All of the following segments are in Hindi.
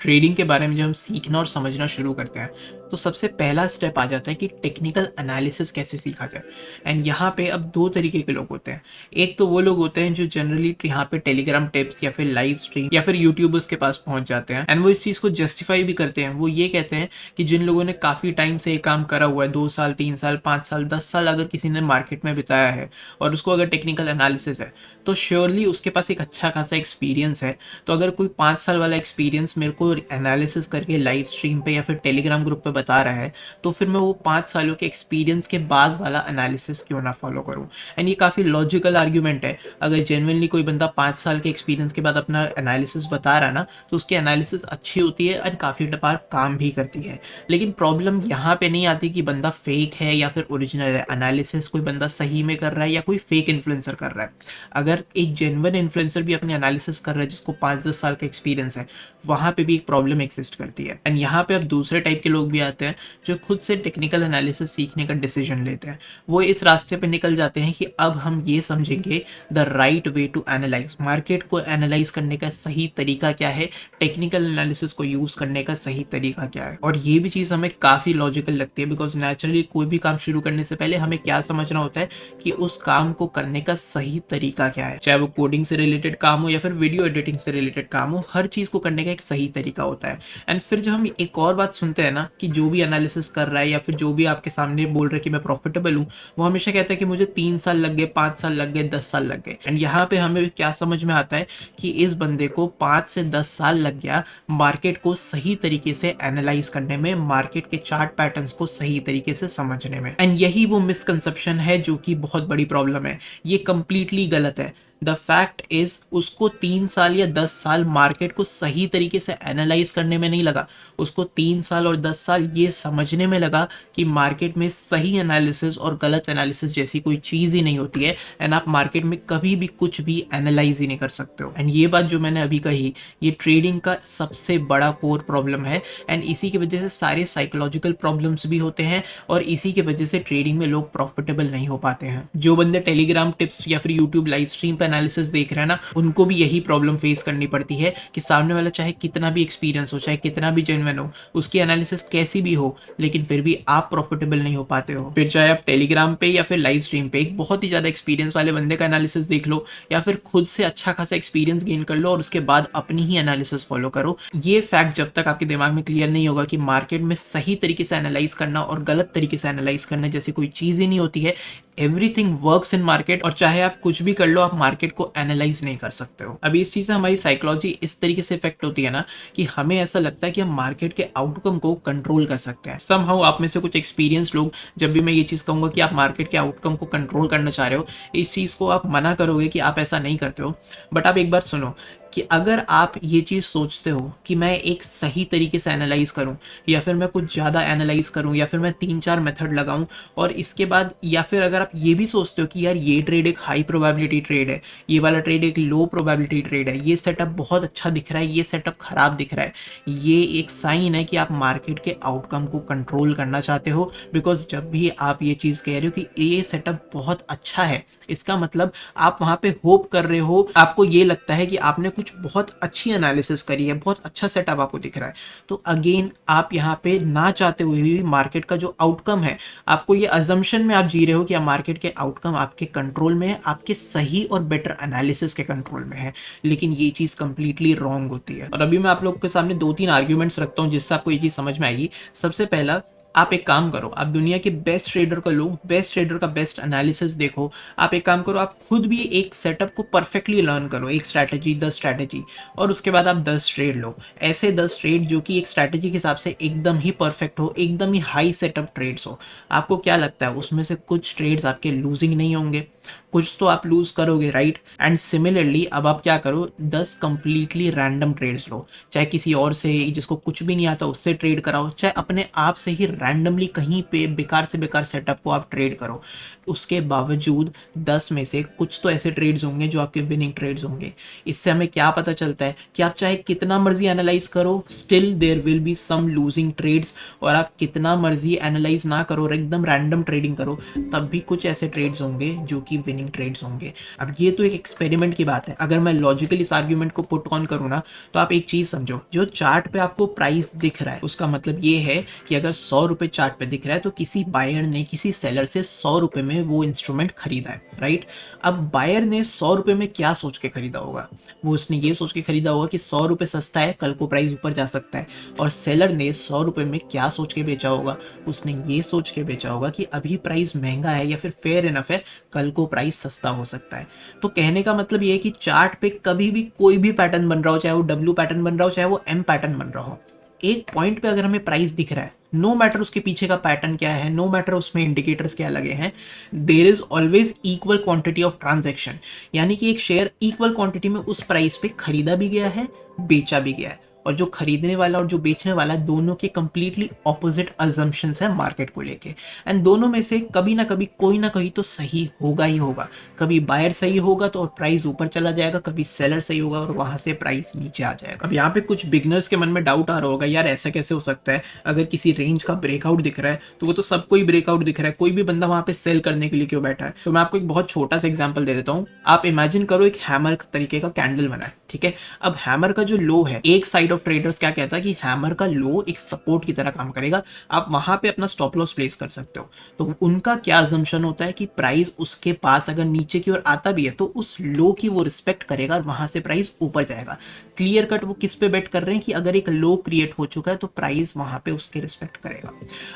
ट्रेडिंग के बारे में जब हम सीखना और समझना शुरू करते हैं तो सबसे पहला स्टेप आ जाता है कि टेक्निकल एनालिसिस कैसे सीखा जाए। एंड यहाँ पे अब दो तरीके के लोग होते हैं। एक तो वो लोग होते हैं जो जनरली यहाँ पे टेलीग्राम टिप्स या फिर लाइव स्ट्रीम या फिर यूट्यूबर्स के पास पहुंच जाते हैं एंड वो इस चीज़ को जस्टिफाई भी करते हैं। वो ये कहते हैं कि जिन लोगों ने काफ़ी टाइम से ये काम करा हुआ है, 2 साल 3 साल 5 साल 10 साल अगर किसी ने मार्केट में बिताया है और उसको अगर टेक्निकल एनालिसिस है तो श्योरली उसके पास एक अच्छा खासा एक्सपीरियंस है। तो अगर कोई 5 साल वाला एक्सपीरियंस मेरे को एनालिसिस करके लाइव स्ट्रीम पे या फिर टेलीग्राम ग्रुप पे बता रहा है तो फिर मैं वो 5 सालों के एक्सपीरियंस के बाद वाला एनालिसिस क्यों ना फॉलो करूं। एंड ये काफ़ी लॉजिकल आर्ग्यूमेंट है। अगर जेन्युइनली कोई बंदा 5 साल के एक्सपीरियंस के बाद अपना एनालिसिस बता रहा है ना तो उसकी एनालिसिस अच्छी होती है एंड काफ़ी बार काम भी करती है। लेकिन प्रॉब्लम यहाँ पे नहीं आती कि बंदा फेक है या फिर ओरिजिनल है। एनालिसिस कोई बंदा सही में कर रहा है या कोई फेक इन्फ्लुएंसर कर रहा है। अगर एक जेन्युइन इन्फ्लुएंसर भी अपनी एनालिसिस कर रहा है जिसको 5-10 साल का एक्सपीरियंस है, वहाँ पे भी एक प्रॉब्लम एग्जिस्ट करती है। एंड यहाँ पे अब दूसरे टाइप के लोग भी आते हैं जो खुद से टेक्निकल एनालिसिस सीखने का डिसीजन लेते हैं। वो इस रास्ते पे निकल जाते हैं कि अब हम ये समझेंगे the right way to analyse, market को एनालाइज करने का सही तरीका क्या है, टेक्निकल एनालिसिस को यूज करने का सही तरीका क्या है। और ये भी चीज़ हमें काफ़ी लॉजिकल लगती है बिकॉज नेचुरली कोई भी काम शुरू करने से पहले हमें क्या समझना होता है कि उस काम को करने का सही तरीका क्या है। चाहे वो कोडिंग से रिलेटेड काम हो या फिर वीडियो एडिटिंग से रिलेटेड काम हो, हर चीज़ को करने का एक सही तरीका होता है। एंड फिर जब हम एक और बात सुनते हैं ना कि जो भी एनालिसिस कर रहा है या फिर जो भी आपके सामने बोल रहा है कि मैं प्रॉफिटेबल हूँ, वो हमेशा कहता है कि मुझे 3 साल लग गए, 5 साल लग गए, 10 साल लग गए। एंड यहाँ पे हमें क्या समझ में आता है कि इस बंदे को 5 से 10 साल लग गया मार्केट को सही तरीके से एनालाइज करने में, मार्केट के चार्ट पैटर्न्स को सही तरीके से समझने में। एंड यही वो मिसकंसेप्शन है जो कि बहुत बड़ी प्रॉब्लम है। ये कंप्लीटली गलत है। द फैक्ट इज उसको 3 साल या 10 साल मार्केट को सही तरीके से एनालाइज करने में नहीं लगा, उसको 3 साल और 10 साल ये समझने में लगा कि मार्केट में सही एनालिसिस और गलत एनालिसिस जैसी कोई चीज़ ही नहीं होती है। एंड आप मार्केट में कभी भी कुछ भी एनालाइज ही नहीं कर सकते हो। एंड ये बात जो मैंने अभी कही, ये ट्रेडिंग का सबसे बड़ा कोर प्रॉब्लम है। एंड इसी की वजह से सारे साइकोलॉजिकल प्रॉब्लम्स भी होते हैं और इसी की वजह से ट्रेडिंग में लोग प्रॉफिटेबल नहीं हो पाते हैं। जो बंदे टेलीग्राम टिप्स या फिर यूट्यूब लाइव स्ट्रीम पे एनालिसिस देख रहे हैं ना, उनको भी यही प्रॉब्लम फेस करनी पड़ती है कि सामने वाला चाहे कितना भी एक्सपीरियंस हो, चाहे कितना भी जेन्युइन हो, उसकी एनालिसिस कैसी भी हो, लेकिन फिर भी आप प्रॉफिटेबल नहीं हो पाते हो। फिर चाहे आप टेलीग्राम पे या फिर लाइव स्ट्रीम पे एक बहुत ही ज्यादा एक्सपीरियंस वाले बंदे का एनालिसिस देख लो या फिर खुद से अच्छा खासा एक्सपीरियंस गेन कर लो और उसके बाद अपनी ही एनालिसिस फॉलो करो। ये फैक्ट जब तक आपके दिमाग में क्लियर नहीं होगा कि मार्केट में सही तरीके से एनालाइज करना और गलत तरीके से एनालाइज करना जैसी कोई चीज ही नहीं होती है। एवरीथिंग वर्क्स इन मार्केट और चाहे आप कुछ भी कर लो, आप मार्केट को एनालाइज नहीं कर सकते हो। अभी इस चीज से हमारी साइकोलॉजी इस तरीके से इफेक्ट होती है ना कि हमें ऐसा लगता है कि हम मार्केट के आउटकम को कंट्रोल कर सकते हैं। समहाउ आप में से कुछ एक्सपीरियंस लोग, जब भी मैं ये चीज कहूंगा कि आप मार्केट के आउटकम को कंट्रोल करना चाह रहे हो, इस चीज को आप मना करोगे कि आप ऐसा नहीं करते हो। बट आप एक बार सुनो कि अगर आप ये चीज़ सोचते हो कि मैं एक सही तरीके से एनालाइज करूं या फिर मैं कुछ ज़्यादा एनालाइज करूं या फिर मैं 3-4 मेथड लगाऊं और इसके बाद, या फिर अगर आप ये भी सोचते हो कि यार ये ट्रेड एक हाई प्रोबेबिलिटी ट्रेड है, ये वाला ट्रेड एक लो प्रोबेबिलिटी ट्रेड है, ये सेटअप बहुत अच्छा दिख रहा है, ये सेटअप खराब दिख रहा है, ये एक साइन है कि आप मार्केट के आउटकम को कंट्रोल करना चाहते हो। बिकॉज जब भी आप ये चीज़ कह रहे हो कि ये सेटअप बहुत अच्छा है, इसका मतलब आप वहाँ पे होप कर रहे हो, आपको ये लगता है कि आपने कुछ बहुत अच्छी एनालिसिस करी है, बहुत अच्छा सेटअप आपको दिख रहा है। तो अगेन आप यहाँ पे ना चाहते हुए भी मार्केट का जो आउटकम है, आपको ये अजम्पशन में आप जी रहे हो कि मार्केट के आउटकम आपके कंट्रोल में है, आपके सही और बेटर एनालिसिस के कंट्रोल में है। लेकिन ये चीज़ कंप्लीटली रॉन्ग होती है। और अभी मैं आप लोगों के सामने 2-3 आर्ग्यूमेंट्स रखता हूँ जिससे आपको ये चीज़ समझ में आएगी। सबसे पहला, आप एक काम करो, आप दुनिया के बेस्ट ट्रेडर को लो, बेस्ट ट्रेडर का बेस्ट एनालिसिस देखो। आप एक काम करो, आप खुद भी एक सेटअप को परफेक्टली लर्न करो, एक स्ट्रैटेजी 10 स्ट्रैटेजी, और उसके बाद आप 10 ट्रेड लो। ऐसे 10 ट्रेड जो कि एक स्ट्रैटेजी के हिसाब से एकदम ही परफेक्ट हो, एकदम ही हाई सेटअप ट्रेड्स हो। आपको क्या लगता है उसमें से कुछ ट्रेड्स आपके लूजिंग नहीं होंगे? कुछ तो आप लूज करोगे, राइट? एंड सिमिलरली अब आप क्या करो, 10 कंप्लीटली रैंडम ट्रेड्स लो, चाहे किसी और से जिसको कुछ भी नहीं आता उससे ट्रेड कराओ, चाहे अपने आप से ही रैंडमली कहीं पे बेकार से बेकार सेटअप को आप ट्रेड करो। उसके बावजूद 10 में से कुछ तो ऐसे ट्रेड्स होंगे जो आपके विनिंग ट्रेड्स होंगे। इससे हमें क्या पता चलता है कि आप चाहे कितना मर्जी एनालाइज करो, still there will be some losing trades. और आप कितना मर्जी एनालाइज ना करो और एकदम रैंडम ट्रेडिंग करो, तब भी कुछ ऐसे ट्रेड्स होंगे जो कि विनिंग ट्रेड्स होंगे। अब ये तो एक एक्सपेरिमेंट की बात है। अगर मैं लॉजिकली इस आर्ग्यूमेंट को पुट ऑन करूँ ना, तो आप एक चीज़ समझो, जो चार्ट पे आपको प्राइस दिख रहा है उसका मतलब ये है कि अगर 100 रुपये चार्ट पे दिख रहा है तो किसी बायर ने किसी सेलर से 100 रुपये में वो इंस्ट्रूमेंट खरीदा है, राइट। अब बायर ने 100 रुपये में क्या सोच के खरीदा होगा? वो उसने ये सोच के खरीदा होगा कि 100 रुपये सस्ता है, कल को प्राइस ऊपर जा सकता है। और सेलर ने 100 रुपये में क्या सोच के बेचा होगा? उसने ये सोच के बेचा होगा कि अभी प्राइस महंगा है या फिर फेयर इनफ है, कल को प्राइस सस्ता हो सकता है। तो कहने का मतलब ये है कि चार्ट पे कभी भी कोई भी पैटर्न बन रहा हो, चाहे वो डब्ल्यू पैटर्न बन रहा हो, चाहे वो एम पैटर्न बन रहा हो, एक पॉइंट पे अगर हमें प्राइस दिख रहा है, नो मैटर उसके पीछे का पैटर्न क्या है, नो मैटर उसमें इंडिकेटर्स क्या लगे हैं, there is always equal quantity of transaction. यानी कि एक शेयर इक्वल क्वांटिटी में उस प्राइस पे खरीदा भी गया है, बेचा भी गया है। और जो खरीदने वाला और जो बेचने वाला, दोनों के कंप्लीटली ऑपोजिट अजम्पशंस है मार्केट को लेके। एंड दोनों में से कभी ना कभी कोई ना कहीं तो सही होगा ही होगा। कभी बायर सही होगा तो प्राइस ऊपर चला जाएगा, कभी सेलर सही होगा और वहां से प्राइस नीचे आ जाएगा। अब यहाँ पे कुछ बिगनर्स के मन में डाउट आ रहा होगा, यार ऐसा कैसे हो सकता है? अगर किसी रेंज का ब्रेकआउट दिख रहा है तो वो तो सबको ही ब्रेकआउट दिख रहा है, कोई भी बंदा वहां पे सेल करने के लिए क्यों बैठा है? तो मैं आपको एक बहुत छोटा सा एग्जाम्पल दे देता हूँ। आप इमेजिन करो एक हैमर तरीके का कैंडल बना है, ठीक है। अब हैमर का जो लो है, एक साइड ऑफ ट्रेडर्स क्या कहता है कि हैमर का लो एक सपोर्ट की तरह काम करेगा, आप वहां पे अपना स्टॉप लॉस प्लेस कर सकते हो। तो उनका क्या अजम्पशन होता है कि प्राइस उसके पास अगर नीचे की ओर आता भी है तो उस लो की वो रिस्पेक्ट करेगा, वहां से प्राइस ऊपर जाएगा। क्लियर कट वो किस पे बेट कर रहे हैं कि अगर एक लो क्रिएट हो चुका है तो प्राइस वहां पे उसके रिस्पेक्ट करेगा।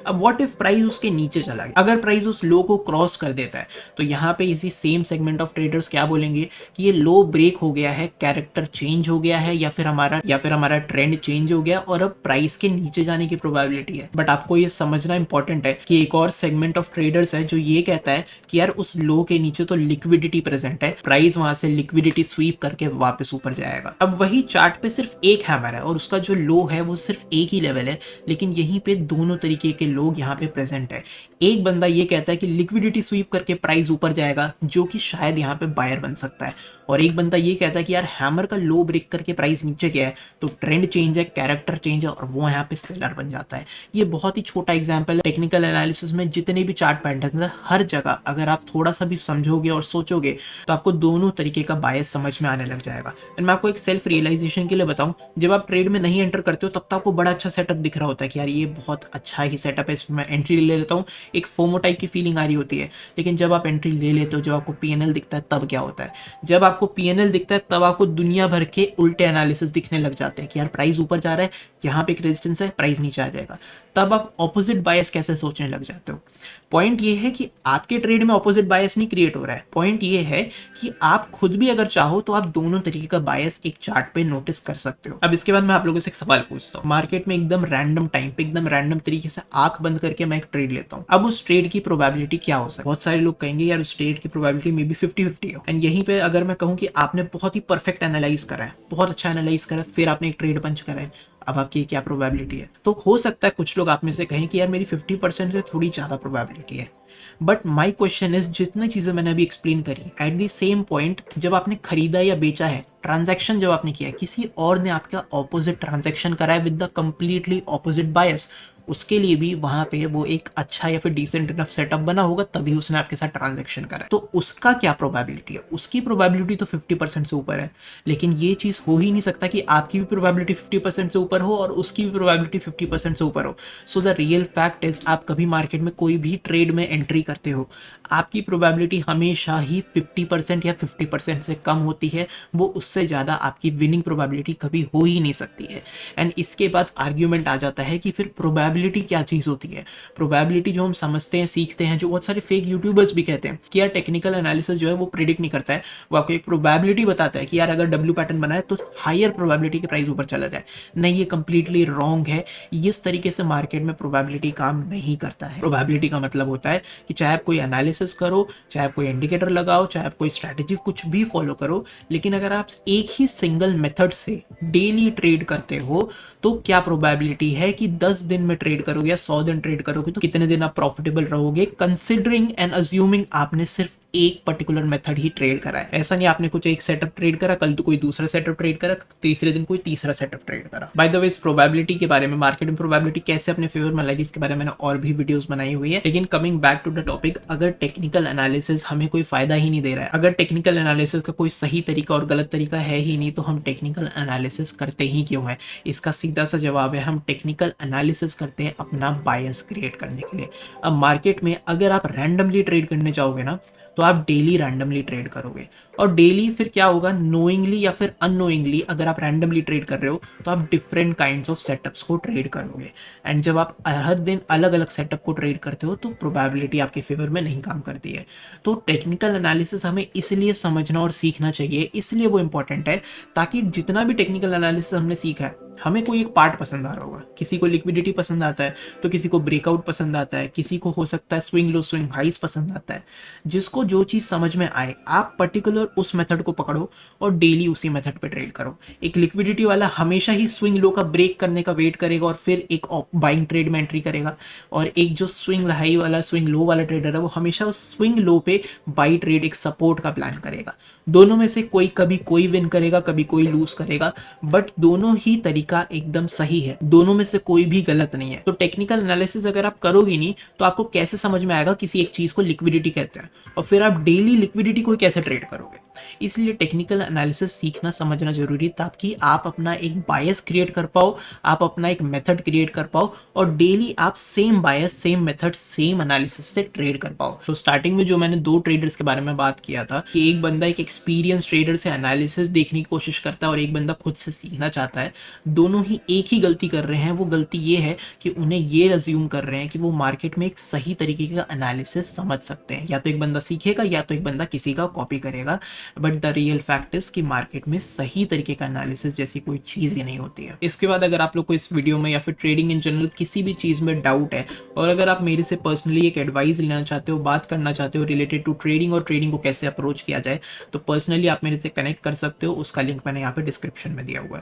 अब व्हाट इफ प्राइस उसके नीचे चला गया? अगर प्राइस उस लो को क्रॉस कर देता है तो यहाँ पे इसी सेम सेगमेंट ऑफ ट्रेडर्स क्या बोलेंगे कि ये लो ब्रेक हो गया है, कैरेक्टर चेंज हो गया है, या फिर हमारा ट्रेंड चेंज हो गया और अब प्राइस के नीचे जाने की प्रोबेबिलिटी है। बट आपको ये समझना इंपॉर्टेंट है कि एक और सेगमेंट ऑफ ट्रेडर्स है जो ये कहता है कि यार उस लो के नीचे तो लिक्विडिटी प्रेजेंट है, प्राइस वहां से लिक्विडिटी स्वीप करके वापस ऊपर जाएगा। अब वही चार्ट पे सिर्फ एक हैमर है और उसका जो लो है वो सिर्फ एक ही लेवल है, लेकिन यहीं पे दोनों तरीके के लोग यहाँ पे प्रेजेंट है। एक बंदा ये कहता है कि लिक्विडिटी स्वीप करके प्राइस ऊपर जाएगा, जो कि शायद यहाँ पे बायर बन सकता है, और एक बंदा ये कहता है कि यार हैमर का लो ब्रेक करके प्राइस नीचे गया है तो ट्रेंड चेंज है, कैरेक्टर चेंज है और वो यहाँ पे सेलर बन जाता है। ये बहुत ही छोटा एग्जांपल है। टेक्निकल एनालिसिस में जितने भी चार्ट पैटर्न है, हर जगह अगर आप थोड़ा सा भी समझोगे और सोचोगे तो आपको दोनों तरीके का बायस समझ में आने लग जाएगा। एंड मैं आपको एक सेल्फ रियलाइजेशन के लिए बताऊं, जब आप ट्रेड में नहीं एंटर करते हो तब तक आपको बड़ा अच्छा सेटअप दिख रहा होता है कि यार ये बहुत अच्छा ही सेटअप है, इसमें मैं एंट्री ले लेता हूँ, एक फोमो टाइप की फीलिंग आ रही होती है। लेकिन जब आप एंट्री ले लेते हो, जब आपको पीएनएल दिखता है, तब क्या होता है? जब आपको पीएनएल दिखता है तब आपको दुनिया भर के उल्टे एनालिसिस दिखने लग जाते हैं कि यार प्राइस ऊपर जा रहा है, यहाँ पे एक रेजिस्टेंस है, प्राइस नीचे आ जाएगा। तब आप ऑपोजिट बायस कैसे सोचने लग जाते हो? पॉइंट ये है कि आपके ट्रेड में ऑपोजिट बायस नहीं क्रिएट हो रहा है। पॉइंट ये है कि आप खुद भी अगर चाहो तो आप दोनों तरीके का बायस एक चार्ट पे नोटिस कर सकते हो। अब इसके बाद मैं आप लोगों से एक सवाल पूछता हूँ। मार्केट में एकदम रैंडम टाइम पे, एकदम रैंडम तरीके से आंख बंद करके मैं एक ट्रेड लेता हूँ। अब उस ट्रेड की प्रोबेबिलिटी क्या हो सकती है? बहुत सारे लोग कहेंगे यार उस ट्रेड की प्रोबेबिलिटी मे बी 50-50 हो। एंड यहीं पे अगर मैं कहूँ कि आपने बहुत ही परफेक्ट एनालाइज करा है, बहुत अच्छा एनालाइज करा है, फिर आपने एक ट्रेड पंच करा है, अब आपकी क्या प्रोबेबिलिटी है? तो हो सकता है कुछ लोग आप में से कहें कि यार मेरी 50% से थोड़ी ज़्यादा प्रोबेबिलिटी है। बट माई क्वेश्चन इज, जितनी चीज़ें मैंने अभी एक्सप्लेन करी, एट द सेम पॉइंट जब आपने खरीदा या बेचा है, ट्रांजैक्शन जब आपने किया है, किसी और ने आपका ऑपोजिट ट्रांजैक्शन करा है विद द कंप्लीटली ऑपोजिट बायस, उसके लिए भी वहां पे वो एक अच्छा या फिर डिसेंट इनफ सेटअप बना होगा, तभी उसने आपके साथ ट्रांजैक्शन करा है। तो उसका क्या प्रोबेबिलिटी है? उसकी प्रोबेबिलिटी तो 50% से ऊपर है। लेकिन ये चीज़ हो ही नहीं सकता कि आपकी भी प्रोबेबिलिटी 50% से ऊपर हो और उसकी भी प्रोबेबिलिटी 50% से ऊपर हो। So the real fact is, आप कभी मार्केट में कोई भी ट्रेड में एंट्री करते हो, आपकी प्रोबेबिलिटी हमेशा ही 50% या 50% से कम होती है। वो उससे ज़्यादा आपकी विनिंग प्रोबेबिलिटी कभी हो ही नहीं सकती है। एंड इसके बाद आर्ग्यूमेंट आ जाता है कि फिर प्रोबेबिलिटी क्या चीज़ होती है? प्रोबेबिलिटी जो हम समझते हैं, सीखते हैं, जो बहुत सारे फेक यूट्यूबर्स भी कहते हैं कि यार टेक्निकल एनालिसिस जो है वो प्रिडिक्ट नहीं करता है, वो आपको एक प्रोबेबिलिटी बताता है कि यार अगर डब्ल्यू पैटर्न बना है तो हायर प्रोबेबिलिटी के प्राइस ऊपर चला जाए। नहीं, ये कंप्लीटली रॉन्ग है। इस तरीके से मार्केट में प्रोबेबिलिटी काम नहीं करता है। प्रोबेबिलिटी का मतलब होता है कि चाहे आप कोई एनालिसिस करो, चाहे आप कोई इंडिकेटर लगाओ, चाहे आप कोई स्ट्रैटेजी कुछ भी फॉलो करो, लेकिन अगर आप एक ही सिंगल मेथड से डेली ट्रेड करते हो तो क्या प्रोबेबिलिटी है कि 10 दिन में ट्रेड करोगे या 100 दिन ट्रेड करोगे तो कितने दिन आप प्रॉफिटेबल रहोगे, कंसिडरिंग एंड अज्यूमिंग आपने सिर्फ एक पर्टिकुलर मेथड ही ट्रेड करा है। ऐसा नहीं आपने कुछ एक सेटअप ट्रेड करा, कल तो कोई दूसरा सेटअप ट्रेड करा, तीसरे दिन कोई तीसरा सेटअप ट्रेड करा। बाय द वे इस प्रोबेबिलिटी के बारे में, मार्केट में प्रोबेबिलिटी कैसे अपने फेवर में लाएगी इसके बारे में मैंने और भी वीडियोस बनाई हुई है। लेकिन coming back to the topic, अगर टेक्निकल एनालिसिस हमें कोई फायदा ही नहीं दे रहा है, अगर टेक्निकल एनालिसिस का कोई सही तरीका और गलत तरीका है ही नहीं, तो हम टेक्निकल एनालिसिस करते ही क्यों है? इसका सीधा सा जवाब है, हम टेक्निकल एनालिसिस करते हैं अपना बायस क्रिएट करने के लिए। अब मार्केट में अगर आप रैंडमली ट्रेड करने जाओगे ना, तो आप डेली रैंडमली ट्रेड करोगे, और डेली फिर क्या होगा, नोइंगली या फिर अननोइंगली अगर आप रैंडमली ट्रेड कर रहे हो तो आप डिफरेंट काइंड्स ऑफ सेटअप्स को ट्रेड करोगे। एंड जब आप हर दिन अलग अलग सेटअप को ट्रेड करते हो तो प्रोबेबिलिटी आपके फेवर में नहीं काम करती है। तो टेक्निकल एनालिसिस हमें इसलिए समझना और सीखना चाहिए, इसलिए वो इंपॉर्टेंट है, ताकि जितना भी टेक्निकल एनालिसिस हमने सीखा है, हमें कोई एक पार्ट पसंद आ रहा होगा, किसी को लिक्विडिटी पसंद आता है, तो किसी को ब्रेकआउट पसंद आता है, किसी को हो सकता है स्विंग लो स्विंग हाइस पसंद आता है। जिसको जो चीज़ समझ में आए, आप पर्टिकुलर उस मेथड को पकड़ो और डेली उसी मेथड पे ट्रेड करो। एक लिक्विडिटी वाला हमेशा ही स्विंग लो का ब्रेक करने का वेट करेगा और फिर एक बाइंग ट्रेड में एंट्री करेगा, और एक जो स्विंग हाई वाला, स्विंग लो वाला ट्रेडर है, वो हमेशा उस स्विंग लो पे बाई ट्रेड, एक सपोर्ट का प्लान करेगा। दोनों में से कोई कभी कोई विन करेगा, कभी कोई लूज करेगा, बट दोनों ही तरीका एकदम सही है, दोनों में से कोई भी गलत नहीं है। तो टेक्निकल एनालिसिस अगर आप करोगे नहीं तो आपको कैसे समझ में आएगा किसी एक चीज को लिक्विडिटी कहते हैं, और फिर आप डेली लिक्विडिटी को कैसे ट्रेड करोगे? इसलिए टेक्निकल एनालिसिस सीखना समझना जरूरी है, ताकि आप अपना एक बायस क्रिएट कर पाओ, आप अपना एक मेथड क्रिएट कर पाओ, और डेली आप सेम बायस, सेम मेथड, सेम एनालिसिस से ट्रेड कर पाओ। तो स्टार्टिंग में जो मैंने दो ट्रेडर्स के बारे में बात किया था कि एक बंदा एक एक्सपीरियंस ट्रेडर से एनालिसिस देखने की कोशिश करता है और एक बंदा खुद से सीखना चाहता है, दोनों ही एक ही गलती कर रहे हैं। वो गलती ये है कि उन्हें ये अज्यूम कर रहे हैं कि वो मार्केट में एक सही तरीके का एनालिसिस समझ सकते हैं। या तो एक बंदा सीखेगा या तो एक बंदा किसी का कॉपी करेगा, but the real fact is कि मार्केट में सही तरीके का एनालिसिस जैसी कोई चीज़ ही नहीं होती है। इसके बाद अगर आप लोग को इस वीडियो में या फिर ट्रेडिंग इन जनरल किसी भी चीज़ में डाउट है, और अगर आप मेरे से पर्सनली एक एडवाइस लेना चाहते हो, बात करना चाहते हो रिलेटेड टू ट्रेडिंग और ट्रेडिंग को कैसे अप्रोच किया जाए, तो पर्सनली आप मेरे से कनेक्ट कर सकते हो। उसका लिंक मैंने यहाँ पे डिस्क्रिप्शन में दिया हुआ है।